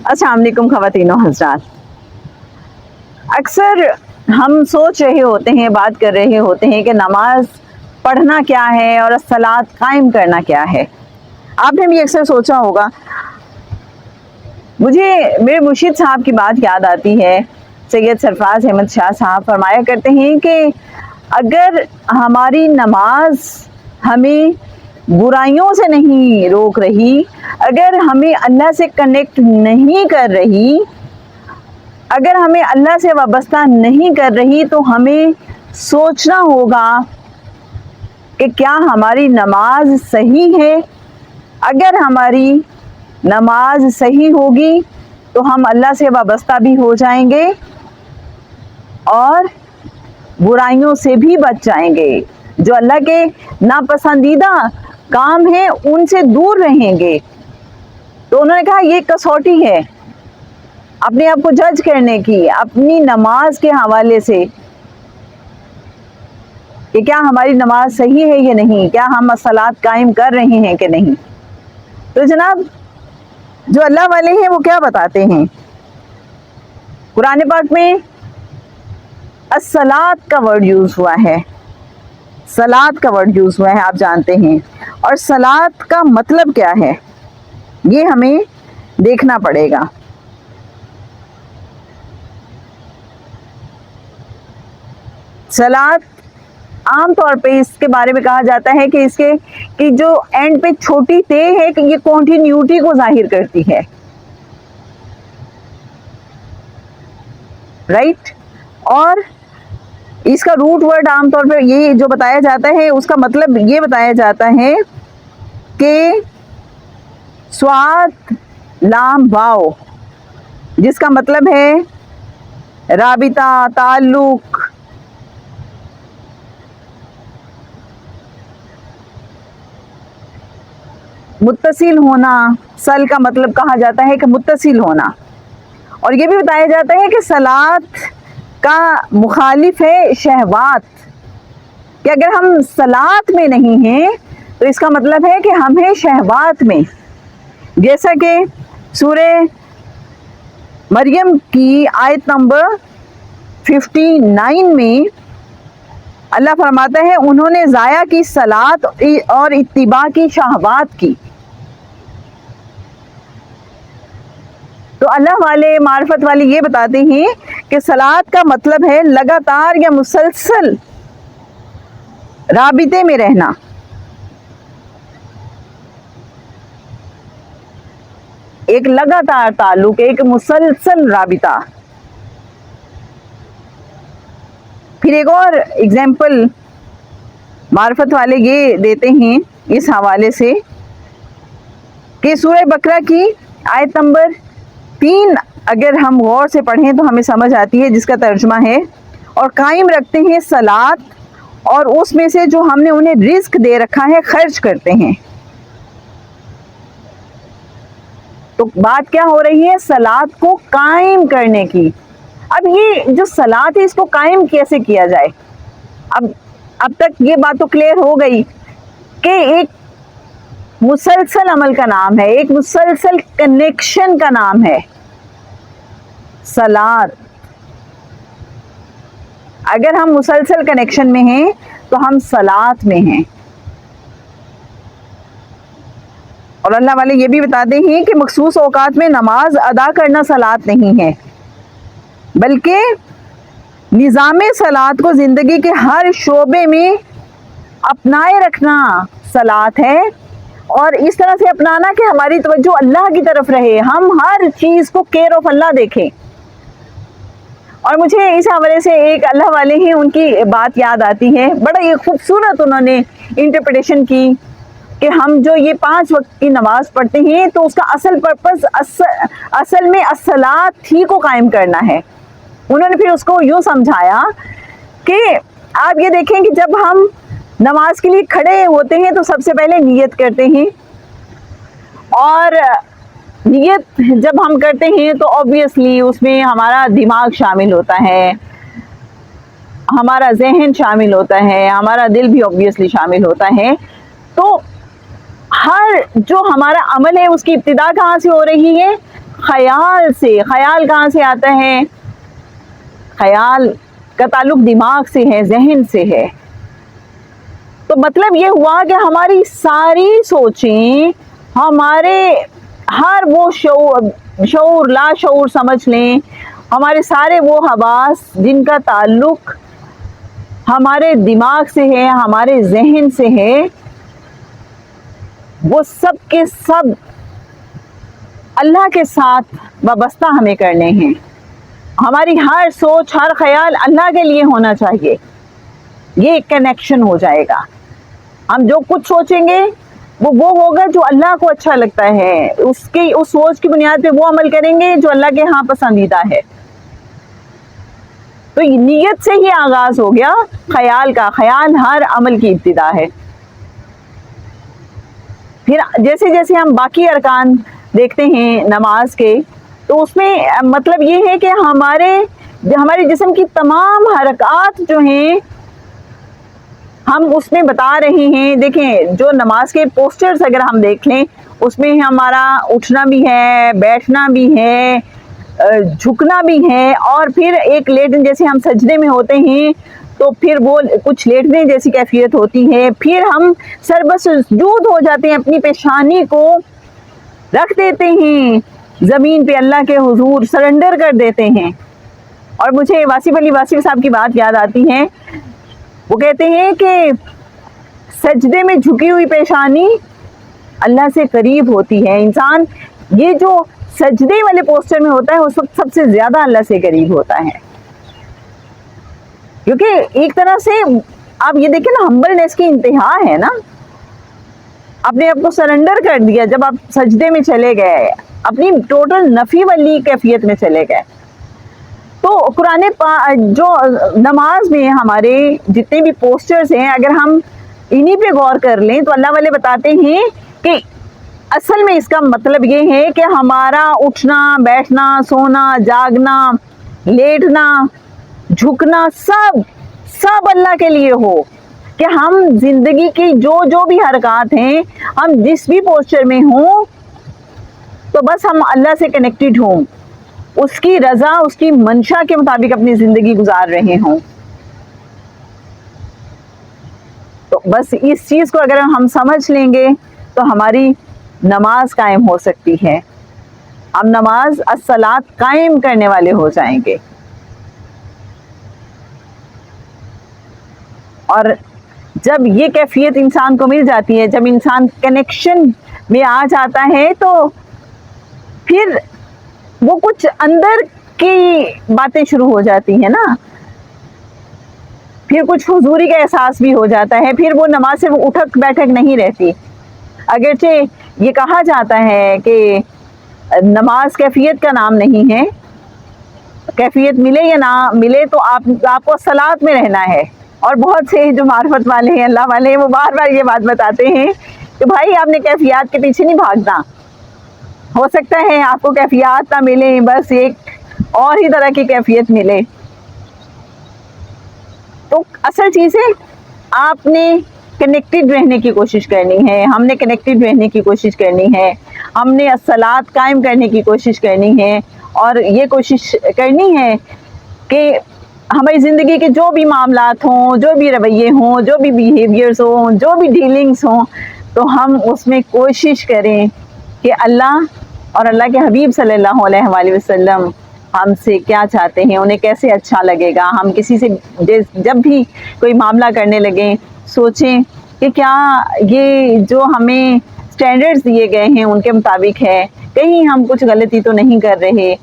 السلام علیکم خواتین و حضرات. اکثر ہم سوچ رہے ہوتے ہیں، بات کر رہے ہوتے ہیں کہ نماز پڑھنا کیا ہے اور الصلاۃ قائم کرنا کیا ہے. آپ نے بھی اکثر سوچا ہوگا. مجھے میرے مرشد صاحب کی بات یاد آتی ہے. سید سرفراز احمد شاہ صاحب فرمایا کرتے ہیں کہ اگر ہماری نماز ہمیں برائیوں سے نہیں روک رہی، اگر ہمیں اللہ سے کنیکٹ نہیں کر رہی، اگر ہمیں اللہ سے وابستہ نہیں کر رہی، تو ہمیں سوچنا ہوگا کہ کیا ہماری نماز صحیح ہے. اگر ہماری نماز صحیح ہوگی تو ہم اللہ سے وابستہ بھی ہو جائیں گے اور برائیوں سے بھی بچ جائیں گے. جو اللہ کے ناپسندیدہ کام ہیں ان سے دور رہیں گے. تو انہوں نے کہا یہ کسوٹی ہے اپنے آپ کو جج کرنے کی، اپنی نماز کے حوالے سے، کہ کیا ہماری نماز صحیح ہے یا نہیں، کیا ہم الصلاۃ قائم کر رہے ہیں کہ نہیں. تو جناب جو اللہ والے ہیں وہ کیا بتاتے ہیں؟ قرآن پاک میں الصلاۃ کا ورڈ یوز ہوا ہے، صلاۃ کا ورڈ یوز ہوا ہے، آپ جانتے ہیں. اور صلاۃ کا مطلب کیا ہے یہ ہمیں دیکھنا پڑے گا. صلاۃ عام طور پہ اس کے بارے میں کہا جاتا ہے کہ اس کے کہ جو اینڈ پہ چھوٹی تے ہے کہ یہ کنٹینیوٹی کو ظاہر کرتی ہے، رائٹ. اور اس کا روٹ ورڈ عام طور پر یہ جو بتایا جاتا ہے، اس کا مطلب یہ بتایا جاتا ہے کہ صاد لام واو، جس کا مطلب ہے رابطہ، تعلق، متصل ہونا. سل کا مطلب کہا جاتا ہے کہ متصل ہونا. اور یہ بھی بتایا جاتا ہے کہ صلاۃ کا مخالف ہے شہوات، کہ اگر ہم صلاۃ میں نہیں ہیں تو اس کا مطلب ہے کہ ہم ہیں شہوات میں. جیسا کہ سورہ مریم کی آیت نمبر 59 میں اللہ فرماتا ہے انہوں نے ضائع کی صلاۃ اور اتباع کی شہوات کی. تو اللہ والے، معرفت والے یہ بتاتے ہیں کہ صلاۃ کا مطلب ہے لگاتار یا مسلسل رابطے میں رہنا. ایک لگاتار تعلق، ایک مسلسل رابطہ. پھر ایک اور اگزامپل معرفت والے یہ دیتے ہیں اس حوالے سے کہ سورہ بقرہ کی آیت نمبر 3 اگر ہم غور سے پڑھیں تو ہمیں سمجھ آتی ہے، جس کا ترجمہ ہے اور قائم رکھتے ہیں صلاۃ اور اس میں سے جو ہم نے انہیں رزق دے رکھا ہے خرچ کرتے ہیں. تو بات کیا ہو رہی ہے؟ صلاۃ کو قائم کرنے کی. اب یہ جو صلاۃ ہے اس کو قائم کیسے کیا جائے؟ اب تک یہ بات تو کلیئر ہو گئی کہ ایک مسلسل عمل کا نام ہے، ایک مسلسل کنیکشن کا نام ہے صلاۃ. اگر ہم مسلسل کنیکشن میں ہیں تو ہم صلاۃ میں ہیں. اور اللہ والے یہ بھی بتاتے ہیں کہ مخصوص اوقات میں نماز ادا کرنا صلاۃ نہیں ہے، بلکہ نظام صلاۃ کو زندگی کے ہر شعبے میں اپنائے رکھنا صلاۃ ہے. اور اس طرح سے اپنانا کہ ہماری توجہ اللہ کی طرف رہے، ہم ہر چیز کو کیئر آف اللہ دیکھیں. اور مجھے اس حوالے سے ایک اللہ والے ہیں ان کی بات یاد آتی ہے، بڑا یہ خوبصورت انہوں نے انٹرپریٹیشن کی کہ ہم جو یہ 5 وقت کی نماز پڑھتے ہیں تو اس کا اصل پرپس اصل میں الصلاۃ ہی کو قائم کرنا ہے. انہوں نے پھر اس کو یوں سمجھایا کہ آپ یہ دیکھیں کہ جب ہم نماز کے لیے کھڑے ہوتے ہیں تو سب سے پہلے نیت کرتے ہیں، اور نیت جب ہم کرتے ہیں تو آبویسلی اس میں ہمارا دماغ شامل ہوتا ہے، ہمارا ذہن شامل ہوتا ہے، ہمارا دل بھی آبویسلی شامل ہوتا ہے. تو ہر جو ہمارا عمل ہے اس کی ابتدا کہاں سے ہو رہی ہے؟ خیال سے. خیال کہاں سے آتا ہے؟ خیال کا تعلق دماغ سے ہے, ذہن سے ہے. تو مطلب یہ ہوا کہ ہماری ساری سوچیں, ہمارے ہر وہ شعور لا شعور سمجھ لیں, ہمارے سارے وہ حواس جن کا تعلق ہمارے دماغ سے ہے, ہمارے ذہن سے ہے, وہ سب کے سب اللہ کے ساتھ وابستہ ہمیں کرنے ہیں. ہماری ہر سوچ, ہر خیال اللہ کے لیے ہونا چاہیے. یہ ایک کنیکشن ہو جائے گا. ہم جو کچھ سوچیں گے وہ ہوگا جو اللہ کو اچھا لگتا ہے. اس سوچ کی بنیاد پہ وہ عمل کریں گے جو اللہ کے ہاں پسندیدہ ہے. تو نیت سے ہی آغاز ہو گیا خیال کا. خیال ہر عمل کی ابتدا ہے. پھر جیسے جیسے ہم باقی ارکان دیکھتے ہیں نماز کے, تو اس میں مطلب یہ ہے کہ ہمارے جسم کی تمام حرکات جو ہیں ہم اس میں بتا رہے ہیں. دیکھیں جو نماز کے پوسچرز اگر ہم دیکھ لیں, اس میں ہمارا اٹھنا بھی ہے, بیٹھنا بھی ہے, جھکنا بھی ہے, اور پھر ایک لیٹن جیسے ہم سجدے میں ہوتے ہیں تو پھر وہ کچھ لیٹنے جیسی کیفیت ہوتی ہے. پھر ہم سربسجود ہو جاتے ہیں, اپنی پیشانی کو رکھ دیتے ہیں زمین پہ, اللہ کے حضور سرنڈر کر دیتے ہیں. اور مجھے واصف علی واصف صاحب کی بات یاد آتی ہے. وہ کہتے ہیں کہ سجدے میں جھکی ہوئی پیشانی اللہ سے قریب ہوتی ہے. انسان یہ جو سجدے والے پوسچر میں ہوتا ہے اس وقت سب سے زیادہ اللہ سے قریب ہوتا ہے, کیونکہ ایک طرح سے آپ یہ دیکھیں نا, ہمبلنس کی انتہا ہے نا. اپنے آپ کو سرنڈر کر دیا جب آپ سجدے میں چلے گئے, اپنی ٹوٹل نفی والی کیفیت میں چلے گئے. تو قرآن جو نماز میں ہمارے جتنے بھی پوسچرز ہیں, اگر ہم انہی پہ غور کر لیں تو اللہ والے بتاتے ہیں کہ اصل میں اس کا مطلب یہ ہے کہ ہمارا اٹھنا, بیٹھنا, سونا, جاگنا, لیٹنا, جھکنا سب اللہ کے لیے ہو. کہ ہم زندگی کی جو بھی حرکات ہیں, ہم جس بھی پوسچر میں ہوں تو بس ہم اللہ سے کنیکٹڈ ہوں, اس کی رضا, اس کی منشا کے مطابق اپنی زندگی گزار رہے ہوں. تو بس اس چیز کو اگر ہم سمجھ لیں گے تو ہماری نماز قائم ہو سکتی ہے. ہم نماز الصلاۃ قائم کرنے والے ہو جائیں گے. اور جب یہ کیفیت انسان کو مل جاتی ہے, جب انسان کنیکشن میں آ جاتا ہے, تو پھر وہ کچھ اندر کی باتیں شروع ہو جاتی ہیں نا. پھر کچھ حضوری کا احساس بھی ہو جاتا ہے. پھر وہ نماز سے وہ اٹھک بیٹھک نہیں رہتی. اگرچہ یہ کہا جاتا ہے کہ نماز کیفیت کا نام نہیں ہے, کیفیت ملے یا نہ ملے تو آپ کو صلاۃ میں رہنا ہے. اور بہت سے جو معرفت والے ہیں, اللہ والے ہیں, وہ بار بار یہ بات بتاتے ہیں کہ بھائی آپ نے کیفیات کے پیچھے نہیں بھاگنا. ہو سکتا ہے آپ کو کیفیات نہ ملے, بس ایک اور ہی طرح کی کیفیت ملے. تو اصل چیز ہے آپ نے کنیکٹڈ رہنے کی کوشش کرنی ہے, ہم نے کنیکٹڈ رہنے کی کوشش کرنی ہے, ہم نے الصلاۃ قائم کرنے کی کوشش کرنی ہے. اور یہ کوشش کرنی ہے کہ ہماری زندگی کے جو بھی معاملات ہوں, جو بھی رویے ہوں, جو بھی بیہیویئرز ہوں, جو بھی ڈیلنگز ہوں, تو ہم اس میں کوشش کریں کہ اللہ اور اللہ کے حبیب صلی اللہ علیہ وآلہ وسلم ہم سے کیا چاہتے ہیں, انہیں کیسے اچھا لگے گا. ہم کسی سے جب بھی کوئی معاملہ کرنے لگیں سوچیں کہ کیا یہ جو ہمیں سٹینڈرڈز دیے گئے ہیں ان کے مطابق ہے, کہیں ہم کچھ غلطی تو نہیں کر رہے.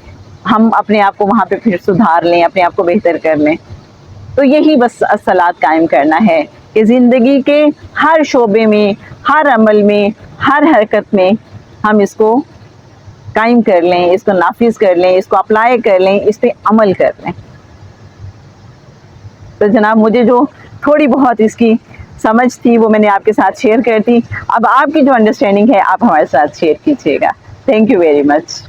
ہم اپنے آپ کو وہاں پہ پھر سدھار لیں, اپنے آپ کو بہتر کر لیں. تو یہی بس الصلاۃ قائم کرنا ہے کہ زندگی کے ہر شعبے میں, ہر عمل میں, ہر حرکت میں ہم اس کو قائم کر لیں, اس کو نافذ کر لیں, اس کو اپلائی کر لیں, اس پہ عمل کر لیں. تو جناب مجھے جو تھوڑی بہت اس کی سمجھ تھی وہ میں نے آپ کے ساتھ شیئر کر دی. اب آپ کی جو انڈرسٹینڈنگ ہے آپ ہمارے ساتھ شیئر کیجیے گا. Thank you very much.